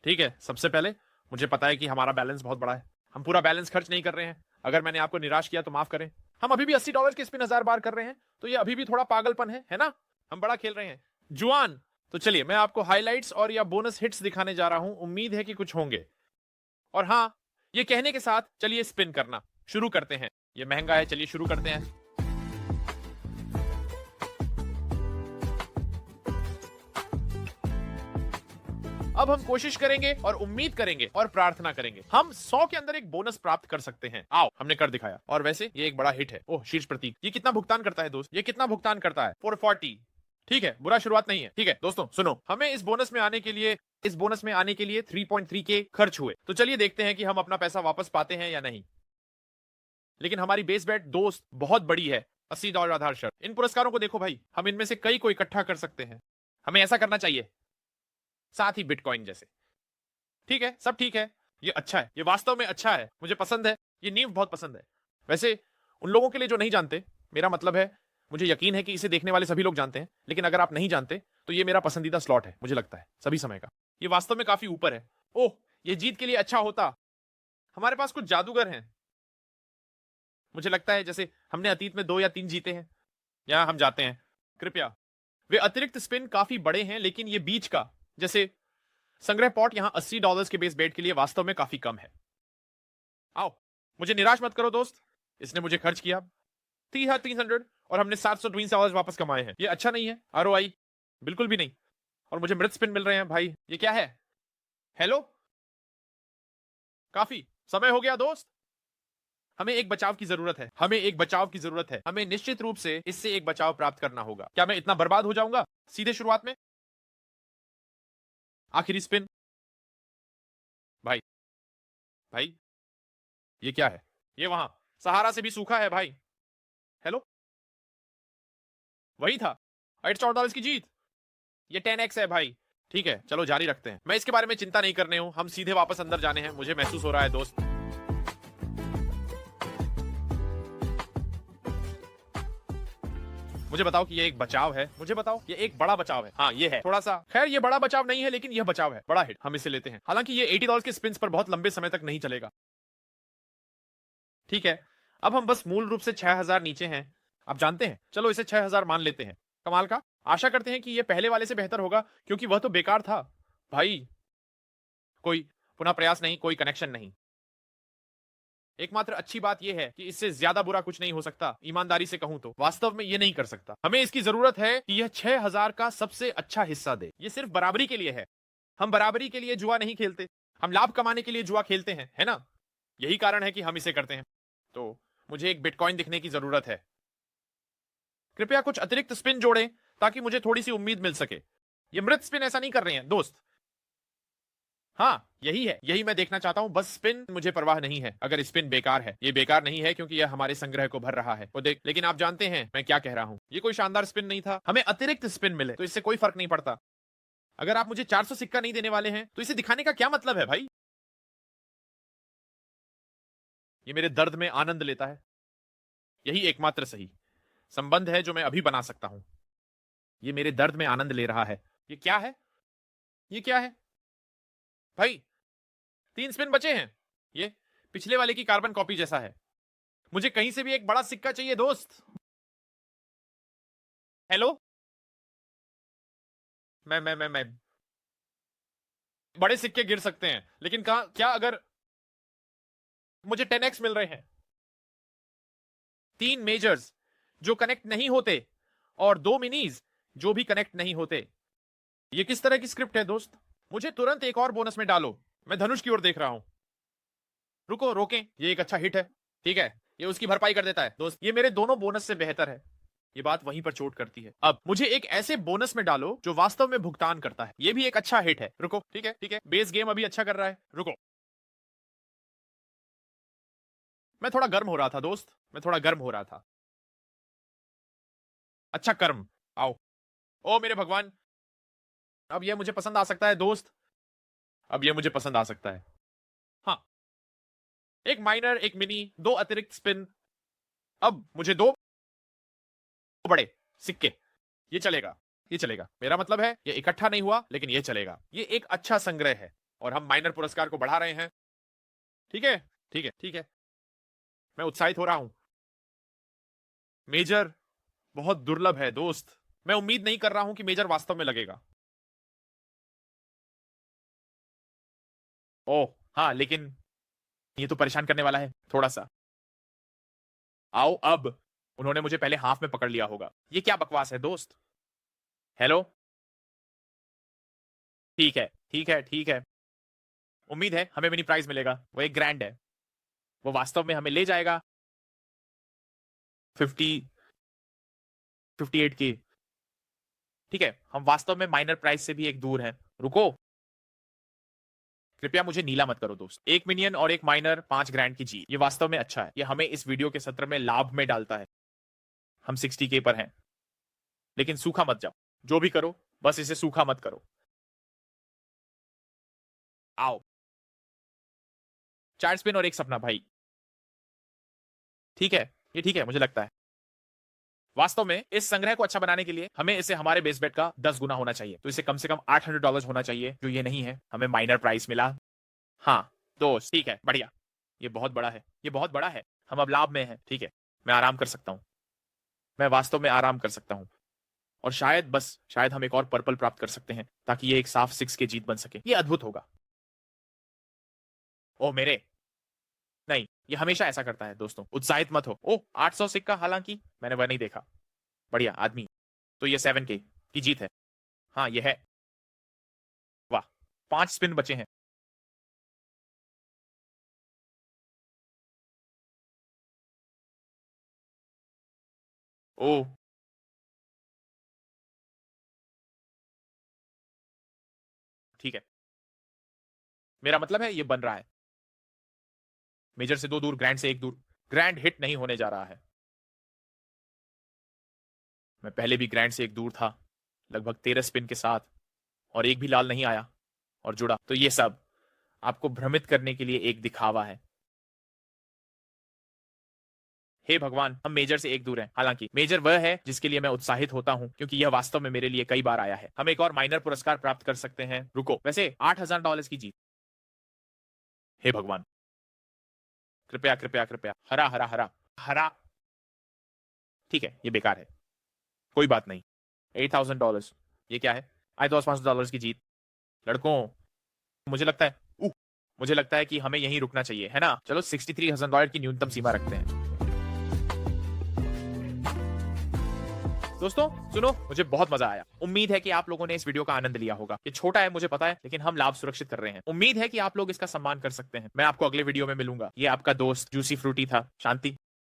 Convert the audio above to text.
ठीक है, सबसे पहले मुझे पता है कि हमारा बैलेंस बहुत बड़ा है, हम पूरा बैलेंस खर्च नहीं कर रहे हैं। अगर मैंने आपको निराश किया तो माफ करें। हम अभी भी $80 के स्पिन 1000 बार कर रहे हैं, तो ये अभी भी थोड़ा पागलपन है ना? हम बड़ा खेल रहे हैं जुआन। तो चलिए मैं आपको हाइलाइट्स और या बोनस हिट्स दिखाने जा रहा हूं, उम्मीद है कि कुछ होंगे। और हाँ, ये कहने के साथ चलिए स्पिन करना शुरू करते हैं। ये महंगा है, चलिए शुरू करते हैं। अब हम कोशिश करेंगे और उम्मीद करेंगे और प्रार्थना करेंगे हम 100 के अंदर एक बोनस प्राप्त कर सकते हैं। आओ, हमने कर दिखाया। और वैसे ये एक बड़ा हिट है। ओह, शीर्ष प्रतीक। ये कितना भुगतान करता है दोस्त? ये कितना भुगतान करता है? 440। ठीक है, बुरा शुरुआत नहीं है। ठीक है दोस्तों सुनो, हमें इस बोनस में आने के लिए 3.3 के खर्च हुए। तो चलिए देखते हैं कि हम अपना पैसा वापस पाते हैं या नहीं। लेकिन हमारी बेस बेट दोस्त बहुत बड़ी है, $80 आधार शर्त। इन पुरस्कारों को देखो भाई, हम इनमें से कई को इकट्ठा कर सकते हैं। हमें ऐसा करना चाहिए, साथ ही बिटकॉइन जैसे। ठीक है, सब ठीक है, ये अच्छा है, ये वास्तव में अच्छा है, मुझे पसंद है, ये नींव बहुत पसंद है। वैसे उन लोगों के लिए जो नहीं जानते, मेरा मतलब है, मुझे यकीन है कि इसे देखने वाले सभी लोग जानते हैं, लेकिन अगर आप नहीं जानते तो ये मेरा पसंदीदा स्लॉट है, मुझे लगता है सभी समय का। ये वास्तव में काफी ऊपर है। ओह, ये जीत के लिए अच्छा होता हमारे पास कुछ जादूगर हैं। मुझे लगता है जैसे हमने अतीत में 2 या 3 जीते हैं। यहां हम जाते हैं, कृपया। वे अतिरिक्त स्पिन काफी बड़े हैं, लेकिन ये बीच का जैसे संग्रह पॉट यहां $80 के बेस बेट के लिए वास्तव में काफी कम है। आओ, मुझे निराश मत करो दोस्त, इसने मुझे खर्च किया 300 और हमने $720 वापस कमाए हैं। ये अच्छा नहीं है आरओआई, बिल्कुल भी नहीं। और मुझे मृत स्पिन मिल रहे हैं भाई, ये क्या है? हेलो, काफी समय हो गया दोस्त। हमें एक बचाव की जरूरत है, हमें निश्चित रूप से इससे एक बचाव प्राप्त करना होगा। क्या मैं इतना बर्बाद हो जाऊंगा सीधे शुरुआत में? आखिरी स्पिन। भाई भाई, ये क्या है? ये वहां सहारा से भी सूखा है भाई। हेलो, वही था, $800 की जीत। ये 10x है भाई। ठीक है, चलो जारी रखते हैं। मैं इसके बारे में चिंता नहीं करने हूं, हम सीधे वापस अंदर जाने हैं। मुझे महसूस हो रहा है दोस्त। मुझे बताओ कि ये एक बचाव है, मुझे बताओ ये एक बड़ा बचाव है। हाँ ये है, थोड़ा सा। खैर ये बड़ा बचाव नहीं है, लेकिन यह बचाव है, बड़ा हिट। हम इसे लेते हैं। हालांकि ये $80 के स्पिन्स पर बहुत लंबे समय तक नहीं चलेगा। ठीक है, अब हम बस मूल रूप से 6000 नीचे हैं, आप जानते हैं। चलो इसे 6000 मान लेते हैं। कमाल का। आशा करते हैं कि यह पहले वाले से बेहतर होगा, क्योंकि वह तो बेकार था भाई। कोई पुनः प्रयास नहीं, कोई कनेक्शन नहीं। एकमात्र अच्छी बात यह है कि इससे ज्यादा बुरा कुछ नहीं हो सकता। ईमानदारी से कहूं तो वास्तव में यह नहीं कर सकता। हमें इसकी जरूरत है कि यह 6000 का सबसे अच्छा हिस्सा दे। यह सिर्फ बराबरी के लिए है। हम बराबरी के लिए जुआ नहीं खेलते, हम लाभ कमाने के लिए जुआ खेलते हैं, है ना? यही कारण है कि हम इसे करते हैं। तो मुझे एक बिटकॉइन दिखने की जरूरत है। कृपया कुछ अतिरिक्त स्पिन जोड़ें ताकि मुझे थोड़ी सी उम्मीद मिल सके। ये मृत स्पिन ऐसा नहीं कर रहे हैं दोस्त। हाँ यही है, यही मैं देखना चाहता हूं। बस स्पिन, मुझे परवाह नहीं है अगर स्पिन बेकार है। ये बेकार नहीं है क्योंकि यह हमारे संग्रह को भर रहा है। वो देख, लेकिन आप जानते हैं मैं क्या कह रहा हूं। ये कोई शानदार स्पिन नहीं था। हमें अतिरिक्त स्पिन मिले तो इससे कोई फर्क नहीं पड़ता। अगर आप मुझे 400 सिक्का नहीं देने वाले हैं तो इसे दिखाने का क्या मतलब है भाई? ये मेरे दर्द में आनंद लेता है। यही एकमात्र सही संबंध है जो मैं अभी बना सकता हूं। ये मेरे दर्द में आनंद ले रहा है। ये क्या है? ये क्या है भाई? 3 स्पिन बचे हैं। ये पिछले वाले की कार्बन कॉपी जैसा है। मुझे कहीं से भी एक बड़ा सिक्का चाहिए दोस्त। हेलो, मैं बड़े सिक्के गिर सकते हैं, लेकिन कहा क्या अगर मुझे 10x मिल रहे हैं? 3 मेजर्स जो कनेक्ट नहीं होते और 2 मिनीज जो भी कनेक्ट नहीं होते। ये किस तरह की स्क्रिप्ट है दोस्त? मुझे तुरंत एक और बोनस में डालो। मैं धनुष की ओर देख रहा हूं। रुको, रोकें, ये एक अच्छा हिट है। ठीक है, ये उसकी भरपाई कर देता है दोस्त। ये मेरे दोनों बोनस से बेहतर है। ये बात वहीं पर चोट करती है। अब मुझे एक ऐसे बोनस में डालो जो वास्तव में भुगतान करता है। ये भी एक अच्छा हिट है। रुको, ठीक है ठीक है, बेस गेम अभी अच्छा कर रहा है। रुको, मैं थोड़ा गर्म हो रहा था दोस्त, मैं थोड़ा गर्म हो रहा था। अच्छा कर्म। आओ, ओ मेरे भगवान, अब यह मुझे पसंद आ सकता है दोस्त। अब यह मुझे पसंद आ सकता है। हाँ, एक माइनर, एक मिनी, 2 अतिरिक्त स्पिन। अब मुझे 2 बड़े सिक्के। ये चलेगा, ये चलेगा। मेरा मतलब है ये इकट्ठा नहीं हुआ, लेकिन ये चलेगा। ये एक अच्छा संग्रह है और हम माइनर पुरस्कार को बढ़ा रहे हैं। ठीक है, ठीक है, ठीक है। मैं उत्साहित हो रहा हूं। मेजर बहुत दुर्लभ है दोस्त। मैं उम्मीद नहीं कर रहा हूं कि मेजर वास्तव में लगेगा। ओह हाँ, लेकिन ये तो परेशान करने वाला है थोड़ा सा। आओ अब। उन्होंने मुझे पहले हाफ में पकड़ लिया होगा। ये क्या बकवास है दोस्त। हेलो। ठीक है, ठीक है, ठीक है। उम्मीद है हमें मिनी प्राइज मिलेगा। वो एक ग्रैंड है। वो वास्तव में हमें ले जाएगा 50 58 की। ठीक है, हम वास्तव में माइनर प्राइज से भी एक दूर हैं। रुको, कृपया मुझे नीला मत करो दोस्त। एक मिनियन और एक माइनर 5 ग्रैंड की जीत, ये वास्तव में अच्छा है। ये हमें इस वीडियो के सत्र में लाभ में डालता है। हम 60K पर हैं, लेकिन सूखा मत जाओ। जो भी करो, बस इसे सूखा मत करो। आओ। 4 स्पिन और एक सपना भाई। ठीक है, ये ठीक है मुझे लगता है। वास्तव में इस संग्रह को अच्छा बनाने के लिए हमें इसे हमारे बेस बेट का 10 गुना होना चाहिए। तो इसे कम से कम $800 होना चाहिए, जो ये नहीं है। हमें माइनर प्राइस मिला। हाँ दोस्त, ठीक है, बढ़िया। ये बहुत बड़ा है, ये बहुत बड़ा है। हम अब लाभ में हैं। ठीक है, मैं आराम कर सकता हूं। मैं वास्तव में आराम कर सकता हूं। और शायद, बस शायद हम एक और पर्पल प्राप्त कर सकते हैं, ताकि ये एक साफ 6 की जीत बन सके। ये अद्भुत होगा। ओ मेरे, नहीं, ये हमेशा ऐसा करता है दोस्तों। उत्साहित मत हो। ओह 800 सिक्का, हालांकि मैंने वह नहीं देखा। बढ़िया आदमी। तो ये 7K की जीत है। हाँ ये है। वाह, 5 स्पिन बचे हैं। ओह ठीक है, मेरा मतलब है ये बन रहा है। मेजर से 2 दूर, ग्रैंड से 1 दूर। ग्रैंड हिट नहीं होने जा रहा है। मैं पहले भी ग्रैंड से 1 दूर था, लगभग 13 स्पिन के साथ, और एक भी लाल नहीं आया और जुड़ा। तो ये सब आपको भ्रमित करने के लिए एक दिखावा है। हे भगवान, हम मेजर से 1 दूर हैं। हालांकि मेजर वह है जिसके लिए मैं उत्साहित होता हूं, क्योंकि यह वास्तव में मेरे लिए कई बार आया है। हम एक और माइनर पुरस्कार प्राप्त कर सकते हैं। रुको, वैसे $8,000 की जीत। हे भगवान, कृपया कृपया कृपया। हरा हरा हरा हरा। ठीक है, ये बेकार है। कोई बात नहीं। $8,000, ये क्या है? आए तो $500 की जीत। लड़कों, मुझे लगता है मुझे लगता है कि हमें यहीं रुकना चाहिए, है ना? चलो $63,000 की न्यूनतम सीमा रखते हैं। दोस्तों सुनो, मुझे बहुत मजा आया। उम्मीद है कि आप लोगों ने इस वीडियो का आनंद लिया होगा। ये छोटा है मुझे पता है, लेकिन हम लाभ सुरक्षित कर रहे हैं। उम्मीद है कि आप लोग इसका सम्मान कर सकते हैं। मैं आपको अगले वीडियो में मिलूंगा। ये आपका दोस्त जूसी फ्रूटी था। शांति।